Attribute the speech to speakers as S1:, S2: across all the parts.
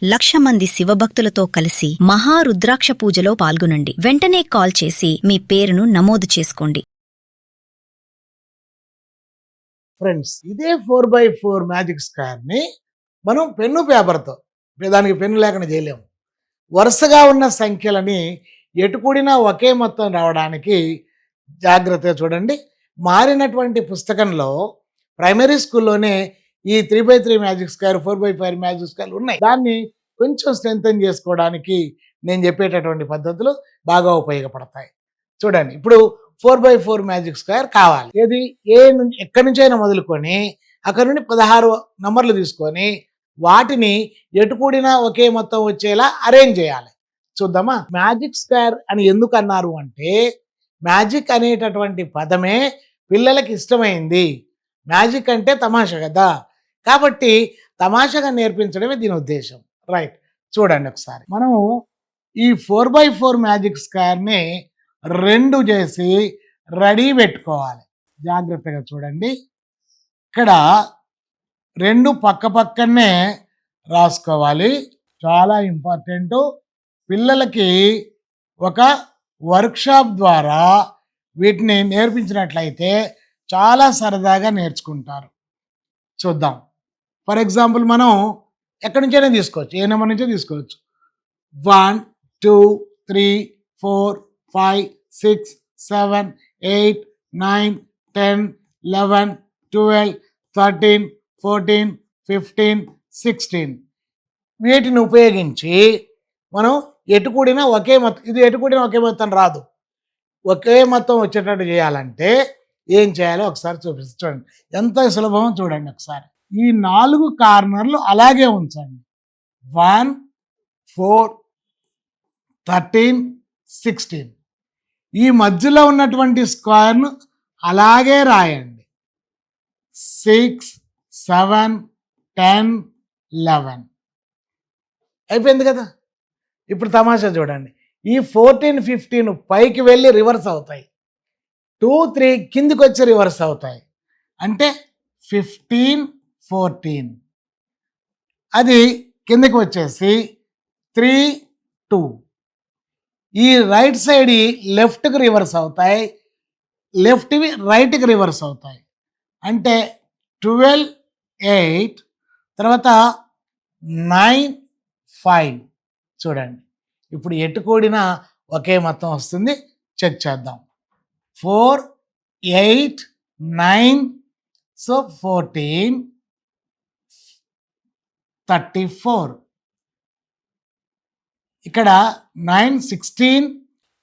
S1: 1,00,000 మంది శివభక్తులతో కలిసి మహారుద్రాక్ష పూజలో పాల్గొనండి. వెంటనే కాల్ చేసి మీ పేరును నమోదు చేసుకోండి.
S2: ఫ్రెండ్స్, ఇదే 4x4 మ్యాజిక్ స్క్వేర్ ని మనం పెన్ను పేపర్తో, దానికి పెన్ను లేకుండా చేయలేము. వరుసగా ఉన్న సంఖ్యలని ఎటుకూడినా ఒకే మొత్తం రావడానికి జాగ్రత్తగా చూడండి. మారినటువంటి పుస్తకంలో ప్రైమరీ స్కూల్లోనే ఈ 3x3 magic square, 4x5 magic square ఉన్నాయి. దాన్ని కొంచెం స్ట్రెంథెన్ చేసుకోవడానికి నేను చెప్పేటటువంటి పద్ధతులు బాగా ఉపయోగపడతాయి. చూడండి, ఇప్పుడు 4x4 మ్యాజిక్ స్క్వేర్ కావాలి. ఏది ఎక్కడి నుంచైనా మొదలుకొని అక్కడ నుండి 16 నంబర్లు తీసుకొని వాటిని ఎటుకూడినా ఒకే మొత్తం వచ్చేలా అరేంజ్ చేయాలి. చూద్దామా? మ్యాజిక్ స్క్వేర్ అని ఎందుకు అన్నారు అంటే, మ్యాజిక్ అనేటటువంటి పదమే పిల్లలకి ఇష్టమైంది. మ్యాజిక్ అంటే తమాషా కదా, కాబట్టి తమాషాగా నేర్పించడమే దీని ఉద్దేశం. రైట్, చూడండి ఒకసారి. మనం ఈ 4x4 మ్యాజిక్ స్క్వేర్ని 2 చేసి రెడీ పెట్టుకోవాలి. జాగ్రత్తగా చూడండి, ఇక్కడ 2 పక్క పక్కనే రాసుకోవాలి. చాలా ఇంపార్టెంట్. పిల్లలకి ఒక వర్క్షాప్ ద్వారా వీటిని నేర్పించినట్లయితే చాలా సరదాగా నేర్చుకుంటారు. చూద్దాం. ఫర్ ఎగ్జాంపుల్, మనం ఎక్కడి నుంచైనా తీసుకోవచ్చు, ఏ నెంబర్ నుంచో తీసుకోవచ్చు. 1 2 3 4 5 6 7 8 9 10 11 12 13 14 15 16 వీటిని ఉపయోగించి మనం ఎటుకూడినా ఒకే మొత్తం, ఇది ఎటుకూడినా ఒకే మొత్తం రాదు, ఒకే మొత్తం వచ్చేటట్టు చేయాలంటే ఏం చేయాలో ఒకసారి చూడండి. ఎంత సులభమో చూడండి ఒకసారి. ఈ 4 కార్నర్లు అలాగే ఉంచండి. 1 4 13 16 ఈ మధ్యలో ఉన్నటువంటి స్క్వేర్ను అలాగే రాయండి. 6 7 10 11 అయిపోయింది కదా. ఇప్పుడు తమాషా చూడండి, ఈ 14 15 పైకి వెళ్ళి రివర్స్ అవుతాయి, 2 3 కిందికి వచ్చి రివర్స్ అవుతాయి. అంటే 15 14 అది కిందకి వచ్చేసి 3 2. ఈ రైట్ సైడ్ లెఫ్ట్కి రివర్స్ అవుతాయి, లెఫ్ట్వి రైట్కి రివర్స్ అవుతాయి. అంటే 12 8 తర్వాత 9 5. చూడండి, ఇప్పుడు ఎటుకూడినా ఒకే మొత్తం వస్తుంది. చెక్ చేద్దాం. 4 8 9 సో 14 34. ఇక్కడ 9 16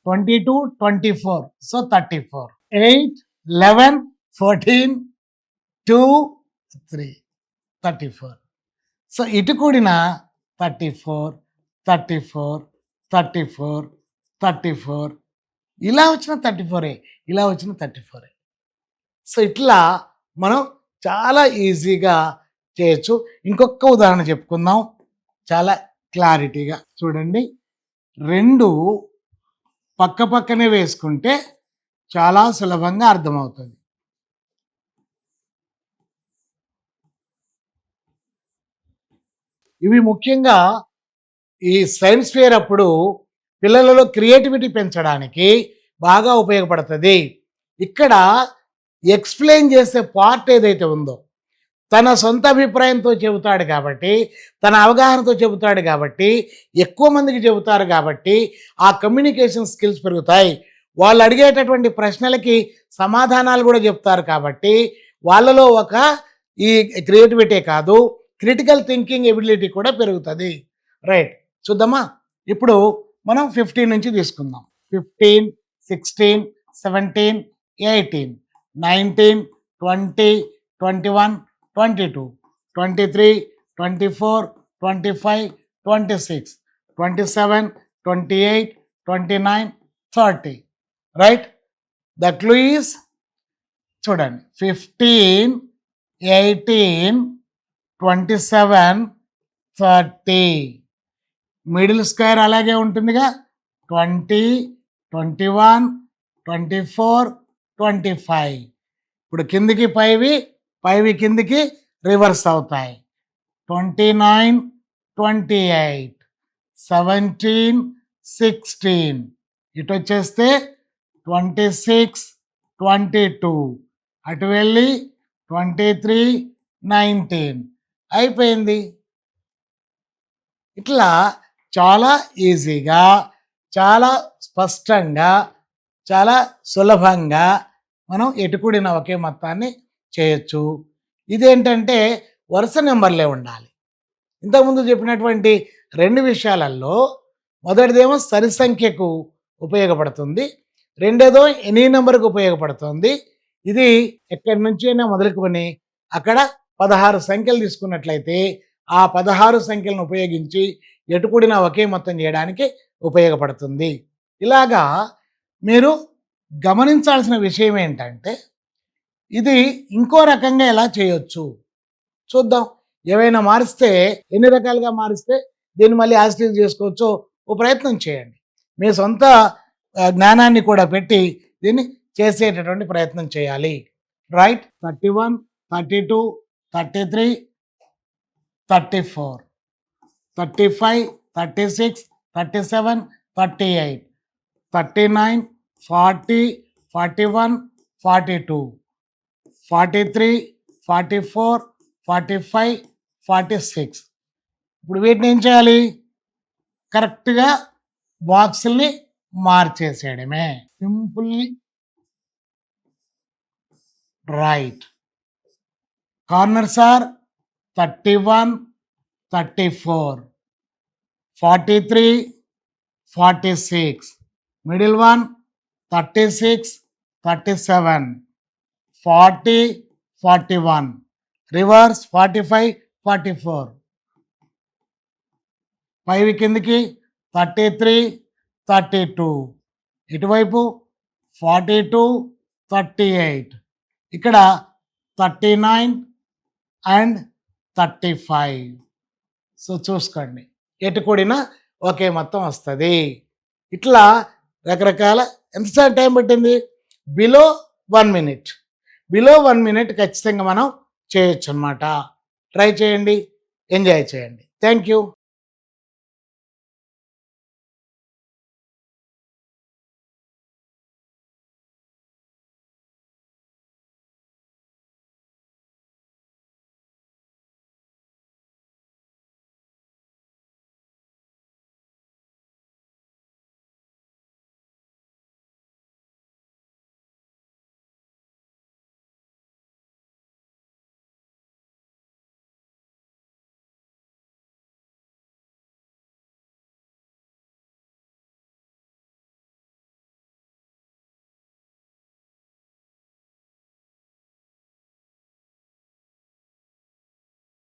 S2: 22 24 సో 34. 8 11 14 2 3 34. సో ఇటు కూడిన 34 34 34 34 ఇలా వచ్చిన 34, ఇలా వచ్చిన 34. సో ఇట్లా మనం చాలా ఈజీగా చేయొచ్చు. ఇంకొక ఉదాహరణ చెప్పుకుందాం చాలా క్లారిటీగా. చూడండి, 2 పక్క పక్కనే వేసుకుంటే చాలా సులభంగా అర్థమవుతుంది. ఇవి ముఖ్యంగా ఈ సైన్స్ ఫేర్ అప్పుడు పిల్లలలో క్రియేటివిటీ పెంచడానికి బాగా ఉపయోగపడుతుంది. ఇక్కడ ఎక్స్ప్లెయిన్ చేసే పార్ట్ ఏదైతే ఉందో తన సొంత అభిప్రాయంతో చెబుతాడు కాబట్టి, తన అవగాహనతో చెబుతాడు కాబట్టి, ఎక్కువ మందికి చెబుతారు కాబట్టి ఆ కమ్యూనికేషన్ స్కిల్స్ పెరుగుతాయి. వాళ్ళు అడిగేటటువంటి ప్రశ్నలకి సమాధానాలు కూడా చెప్తారు కాబట్టి వాళ్ళలో ఒక ఈ క్రియేటివిటీ కాదు, క్రిటికల్ థింకింగ్ ఎబిలిటీ కూడా పెరుగుతుంది. రైట్, చూద్దామా? ఇప్పుడు మనం 15 నుంచి తీసుకుందాం. 15 16 17 18 19 20 21 22 23 24 25 26 27 28 29 30. రైట్, ద క్లూ ఈస్ చూడండి, 15 18 27 30. మిడిల్ స్క్వేర్ అలాగే ఉంటుందిగా, 20 21 24 25. ఇప్పుడు కిందికి పైవి కిందికి రివర్స్ అవుతాయి. 29 28, 17, 16. ఇటు వచ్చేస్తే 26, 22. అటు వెళ్ళి 23, 19. అయిపోయింది. ఇట్లా చాలా ఈజీగా, చాలా స్పష్టంగా, చాలా సులభంగా మనం ఎటుకూడిన ఒకే మొత్తాన్ని చేయొచ్చు. ఇదేంటంటే వరుస నెంబర్లే ఉండాలి. ఇంతకుముందు చెప్పినటువంటి రెండు విషయాలలో మొదటిదేమో సరి సంఖ్యకు ఉపయోగపడుతుంది, రెండోదో ఎనీ నెంబర్కు ఉపయోగపడుతుంది. ఇది ఎక్కడి నుంచి అయినా మొదలుకొని అక్కడ 16 సంఖ్యలు తీసుకున్నట్లయితే ఆ 16 సంఖ్యలను ఉపయోగించి ఎటుకూడిన ఒకే మొత్తం చేయడానికి ఉపయోగపడుతుంది. ఇలాగా మీరు గమనించాల్సిన విషయం ఏంటంటే ఇది ఇంకో రకంగా ఎలా చేయొచ్చు చూద్దాం. ఏవైనా మారిస్తే ఎన్ని రకాలుగా మారిస్తే దీన్ని మళ్ళీ యాజిటీవ్ చేసుకోవచ్చో ఓ ప్రయత్నం చేయండి. మీ సొంత జ్ఞానాన్ని కూడా పెట్టి దీన్ని చేసేటటువంటి ప్రయత్నం చేయాలి. రైట్, 31, 32, 33, 34, 35, 36, 37, 38, 39, 40, 41, 42, 43, 44, 45, 46. ఇప్పుడు వీటిని ఏం చేయాలి? కరెక్ట్గా బాక్సుల్ని మార్చేసేయడమే. Simple. Right. Corners are 31, 34, 43, 46. Middle one 36, 37, 40, 41. Reverse 45, 44. 5 కిందికి 33, 32. ఇటువైపు 42, 38. ఇక్కడ 39 అండ్ 35. సో చూసుకోండి, ఎటుకూడిన ఒకే మొత్తం వస్తుంది. ఇట్లా రకరకాల ఎంత టైం పట్టింది? Below 1 minute. బిలో 1 minute ఖచ్చితంగా మనం చేయొచ్చు అన్నమాట. ట్రై చేయండి, ఎంజాయ్ చేయండి. Thank you.